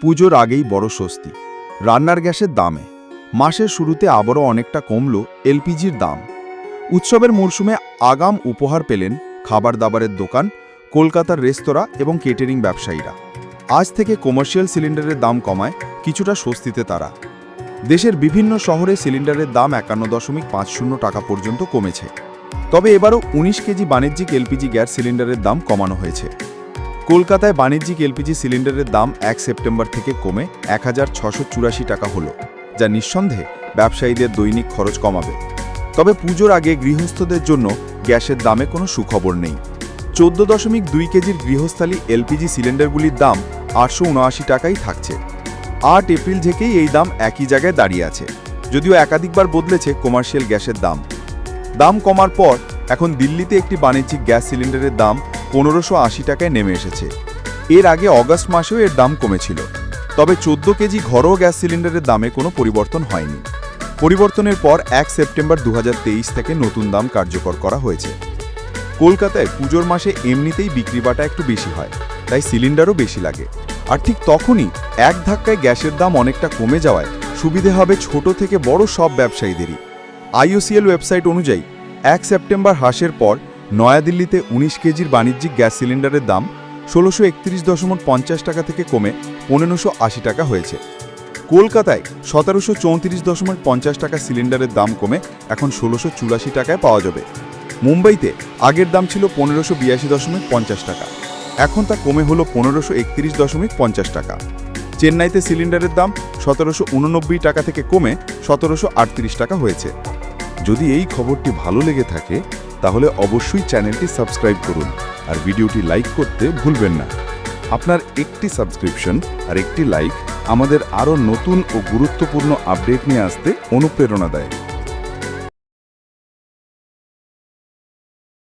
পুজোর আগেই বড় স্বস্তি রান্নার গ্যাসের দামে। মাসের শুরুতে আবারও অনেকটা কমল এলপিজির দাম। উৎসবের মরশুমে আগাম উপহার পেলেন খাবার দাবারের দোকান, কলকাতার রেস্তোরাঁ এবং কেটারিং ব্যবসায়ীরা। আজ থেকে কমার্শিয়াল সিলিন্ডারের দাম কমায় কিছুটা স্বস্তিতে তারা। দেশের বিভিন্ন শহরে সিলিন্ডারের দাম 51.50 টাকা পর্যন্ত কমেছে। তবে এবারও 19 কেজি বাণিজ্যিক এলপিজি গ্যাস সিলিন্ডারের দাম কমানো হয়েছে। কলকাতায় বাণিজ্যিক এলপিজি সিলিন্ডারের দাম 1 সেপ্টেম্বর থেকে কমে 1684 টাকা হলো, যা নিঃসন্দেহে ব্যবসায়ীদের দৈনিক খরচ কমাবে। তবে পুজোর আগে গৃহস্থদের জন্য গ্যাসের দামে কোনো সুখবর নেই। 14.2 কেজির গৃহস্থালী এলপিজি সিলিন্ডারগুলির দাম 879 টাকাই থাকছে। 8 এপ্রিল থেকেই এই দাম একই জায়গায় দাঁড়িয়ে আছে, যদিও একাধিকবার বদলেছে কমার্শিয়াল গ্যাসের দাম কমার পর এখন দিল্লিতে একটি বাণিজ্যিক গ্যাস সিলিন্ডারের দাম 1580 টাকায় নেমে এসেছে। এর আগে অগস্ট মাসেও এর দাম কমেছিল। তবে 14 কেজি ঘরোয়া গ্যাস সিলিন্ডারের দামে কোনো পরিবর্তন হয়নি। পরিবর্তনের পর 1 সেপ্টেম্বর 2023 থেকে নতুন দাম কার্যকর করা হয়েছে। কলকাতায় পুজোর মাসে এমনিতেই বিক্রি বাটা একটু বেশি হয়, তাই সিলিন্ডারও বেশি লাগে। আর ঠিক তখনই এক ধাক্কায় গ্যাসের দাম অনেকটা কমে যাওয়ায় সুবিধে হবে ছোট থেকে বড় সব ব্যবসায়ীদেরই। IOCL ওয়েবসাইট অনুযায়ী 1 সেপ্টেম্বর হ্রাসের পর নয়াদিল্লিতে 19 কেজির বাণিজ্যিক গ্যাস সিলিন্ডারের দাম 1631.50 টাকা থেকে কমে 1580 টাকা হয়েছে। কলকাতায় 1734.50 টাকা সিলিন্ডারের দাম কমে এখন 1684 টাকায় পাওয়া যাবে। মুম্বাইতে আগের দাম ছিল 1582.50 টাকা, এখন তা কমে হলো 1531.50 টাকা। চেন্নাইতে সিলিন্ডারের দাম 1789 টাকা থেকে কমে 1738 টাকা হয়েছে। যদি এই খবরটি ভালো লেগে থাকে তাহলে অবশ্যই চ্যানেলটি সাবস্ক্রাইব করুন আর ভিডিওটি লাইক করতে ভুলবেন না। আপনার একটি সাবস্ক্রিপশন আর একটি লাইক আমাদের আরও নতুন ও গুরুত্বপূর্ণ আপডেট নিয়ে আসতে অনুপ্রেরণা দেয়।